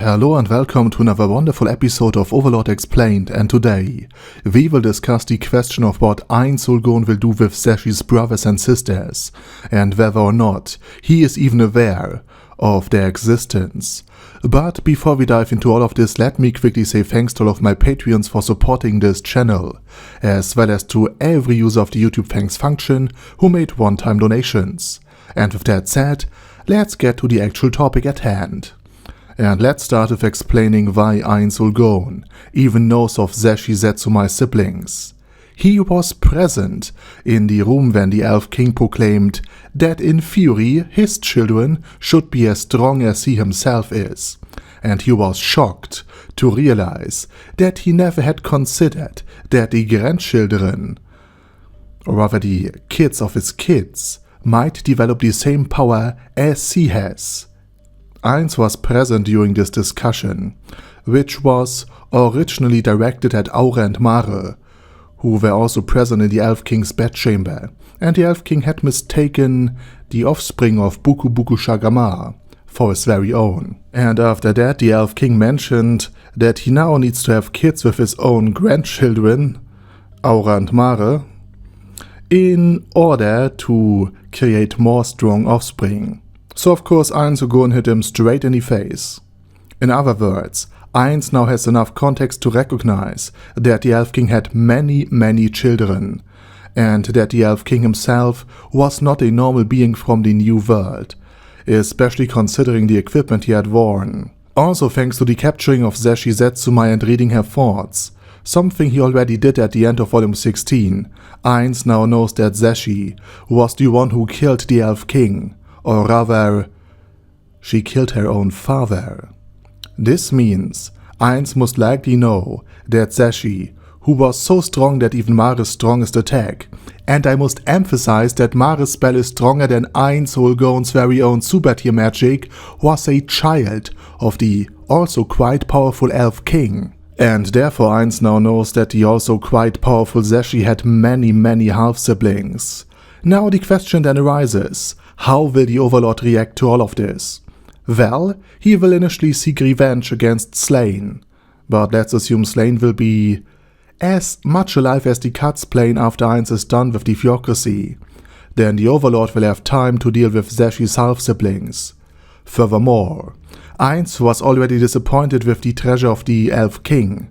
Hello and welcome to another wonderful episode of Overlord Explained, and today we will discuss the question of what Ainz Ooal Gown will do with Zeshi's brothers and sisters, and whether or not he is even aware of their existence. But before we dive into all of this, let me quickly say thanks to all of my Patreons for supporting this channel, as well as to every user of the YouTube thanks function who made one-time donations. And with that said, let's get to the actual topic at hand. And let's start with explaining why Ainz Ooal Gown even knows of Zesshi Zetsumei's siblings. He was present in the room when the Elf King proclaimed that in theory his children should be as strong as he himself is, and he was shocked to realize that he never had considered that the grandchildren, or rather the kids of his kids, might develop the same power as he has. Ainz was present during this discussion, which was originally directed at Aura and Mare, who were also present in the Elf King's bedchamber, and the Elf King had mistaken the offspring of Buku Buku Shagama for his very own. And after that, the Elf King mentioned that he now needs to have kids with his own grandchildren, Aura and Mare, in order to create more strong offspring. So of course Ainz Ooal Gown hit him straight in the face. In other words, Ainz now has enough context to recognize that the Elf King had many children, and that the Elf King himself was not a normal being from the New World, especially considering the equipment he had worn. Also thanks to the capturing of Zesshi Zetsumei and reading her thoughts, something he already did at the end of Volume 16, Ainz now knows that Zesshi was the one who killed the Elf King. Or rather, she killed her own father. This means Ainz must likely know that Zesshi, who was so strong that even Mare's strongest attack, and I must emphasize that Mare's spell is stronger than Ainz Ooal Gown's very own super tier magic, was a child of the also quite powerful Elf King. And therefore Ainz now knows that the also quite powerful Zesshi had many half-siblings. Now the question then arises, how will the Overlord react to all of this? Well, he will initially seek revenge against Slain, but let's assume Slain will be as much alive as the Cuts plane after Ainz is done with the theocracy. Then the Overlord will have time to deal with Zeshi's half-siblings. Furthermore, Ainz was already disappointed with the treasure of the Elf King,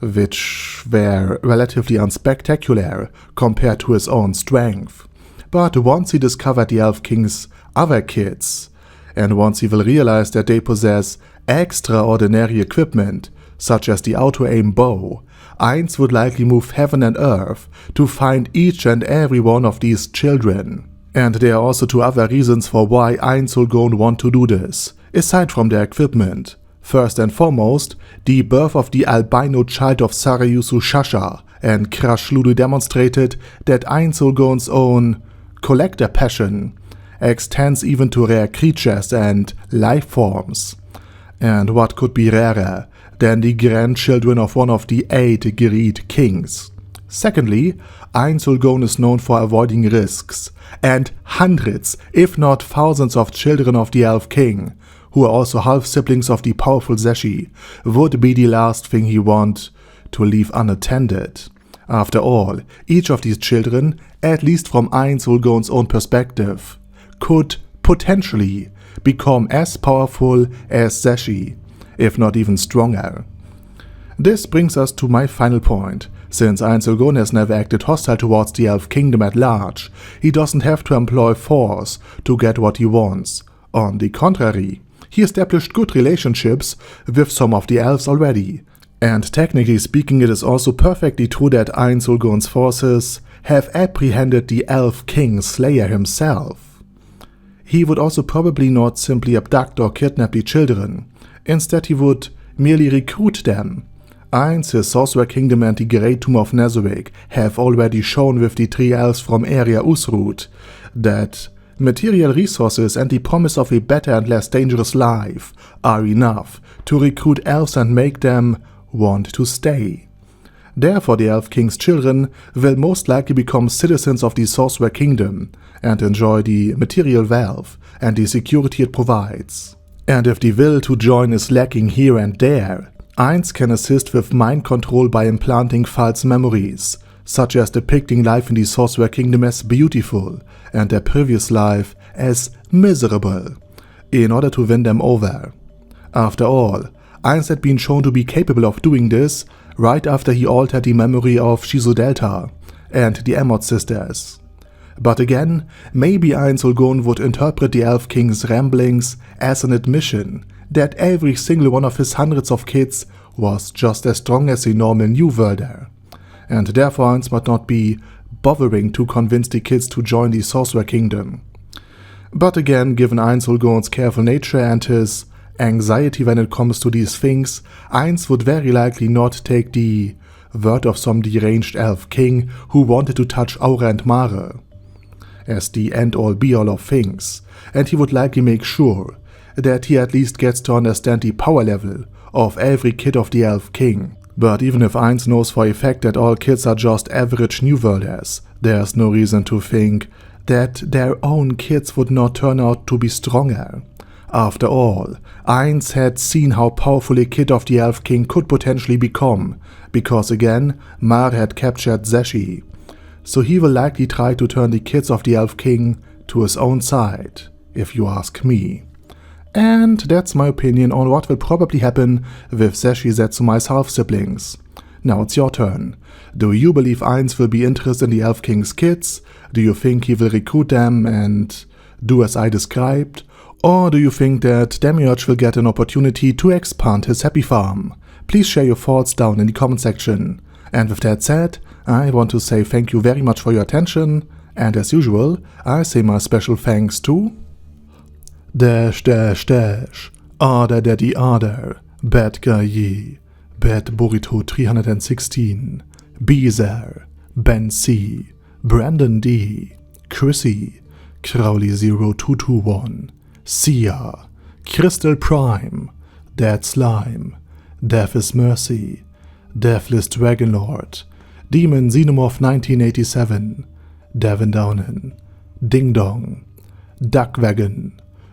which were relatively unspectacular compared to his own strength. But once he discovered the Elf King's other kids, and once he will realize that they possess extraordinary equipment, such as the auto-aim bow, Ainz would likely move heaven and earth to find each and every one of these children. And there are also two other reasons for why Ainz Ooal Gown want to do this, aside from their equipment. First and foremost, the birth of the albino child of Sarayusu Shasha and Crush Ludo demonstrated that Ainz Ooal Gown's own collector passion extends even to rare creatures and life forms. And what could be rarer than the grandchildren of one of the 8 Greed Kings? Secondly, Ainz Ooal Gown is known for avoiding risks, and hundreds, if not thousands of children of the Elf King, who are also half-siblings of the powerful Zesshi, would be the last thing he want to leave unattended. After all, each of these children, at least from Ainz Ooal Gown's own perspective, could potentially become as powerful as Zesshi, if not even stronger. This brings us to my final point. Since Ainz Ooal Gown has never acted hostile towards the Elf Kingdom at large, he doesn't have to employ force to get what he wants. On the contrary, he established good relationships with some of the elves already. And technically speaking, it is also perfectly true that Ainz Ooal Gown's forces have apprehended the Elf King Slayer himself. He would also probably not simply abduct or kidnap the children. Instead, he would merely recruit them. Ainz, his Sorcerer Kingdom and the Great Tomb of Nezarec have already shown with the 3 elves from Area Usrut that material resources and the promise of a better and less dangerous life are enough to recruit elves and make them want to stay. Therefore, the Elf King's children will most likely become citizens of the Sorcerer Kingdom and enjoy the material wealth and the security it provides. And if the will to join is lacking here and there, Ainz can assist with mind control by implanting false memories, such as depicting life in the Sorcerer Kingdom as beautiful and their previous life as miserable, in order to win them over. After all, Ainz had been shown to be capable of doing this right after he altered the memory of Shizu Delta and the Emmott sisters. But again, maybe Ainz Ooal Gown would interpret the Elf King's ramblings as an admission that every single one of his hundreds of kids was just as strong as a normal New Worlder, and therefore Ainz might not be bothering to convince the kids to join the Sorcerer Kingdom. But again, given Ainz Ooal Gown's careful nature and his anxiety when it comes to these things, Ainz would very likely not take the word of some deranged elf king who wanted to touch Aura and Mare as the end-all be-all of things, and he would likely make sure that he at least gets to understand the power level of every kid of the Elf King. But even if Ainz knows for a fact that all kids are just average New Worlders, there's no reason to think that their own kids would not turn out to be stronger. After all, Ainz had seen how powerful a kid of the Elf King could potentially become, because again, Mare had captured Zesshi. So he will likely try to turn the kids of the Elf King to his own side, if you ask me. And that's my opinion on what will probably happen with Zesshi Zetsumei's half-siblings. Now it's your turn. Do you believe Ainz will be interested in the Elf King's kids? Do you think he will recruit them and do as I described? Or do you think that Demiurge will get an opportunity to expand his happy farm? Please share your thoughts down in the comment section. And with that said, I want to say thank you very much for your attention, and as usual, I say my special thanks to Order Daddy Order, Bad Guy Ye, Bad Burrito 316, Beezer, Ben C, Brandon D, Chrissy, Crowley 0221, Sia, Crystal Prime, Dead Slime, Death is Mercy, Deathless Dragonlord, Demon Xenomorph 1987, Devin Downen, Ding Dong, Duckwagon,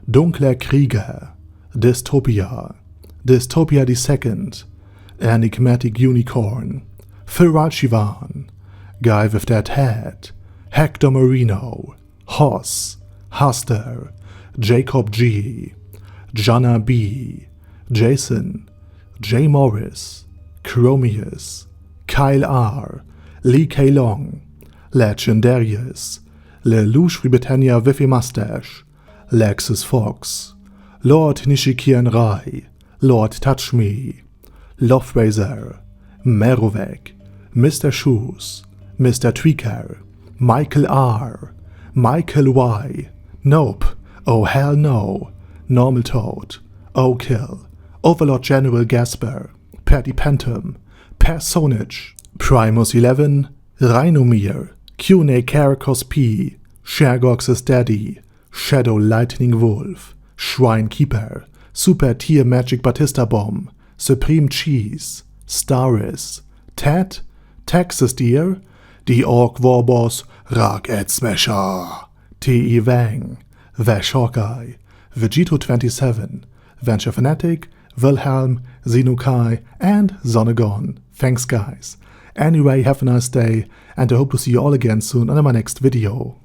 Dunkler Krieger, Dystopia, Dystopia II, Enigmatic Unicorn, Feral Shivan, Guy with That Head, Hector Marino, Hoss, Huster, Jacob G, Jana B, Jason, J. Morris, Chromius, Kyle R, Lee K. Long, Legendarius, Lelouch Britannia with a Mustache, Lexus Fox, Lord Nishikian Rai, Lord Touch Me, Loverazor, Merovec, Mr. Shoes, Mr. Tweaker, Michael R, Michael Y, Nope, Oh Hell No, Normal Toad, O'Kill, Overlord General Gasper, Paddy Pentum, Personage, Primus 11, Rhinomir, Cune Caracos P, Shergox's Daddy, Shadow Lightning Wolf, Shrine Keeper, Super Tier Magic Batista Bomb, Supreme Cheese, Staris, Ted, Texas Deer, The Orc Warboss, Rocket Smasher, T.E. Wang, Vash Hawkeye, Vegito 27, Venture Fanatic, Wilhelm, Xenukai, and Zonagon. Thanks guys. Anyway, have a nice day, and I hope to see you all again soon on my next video.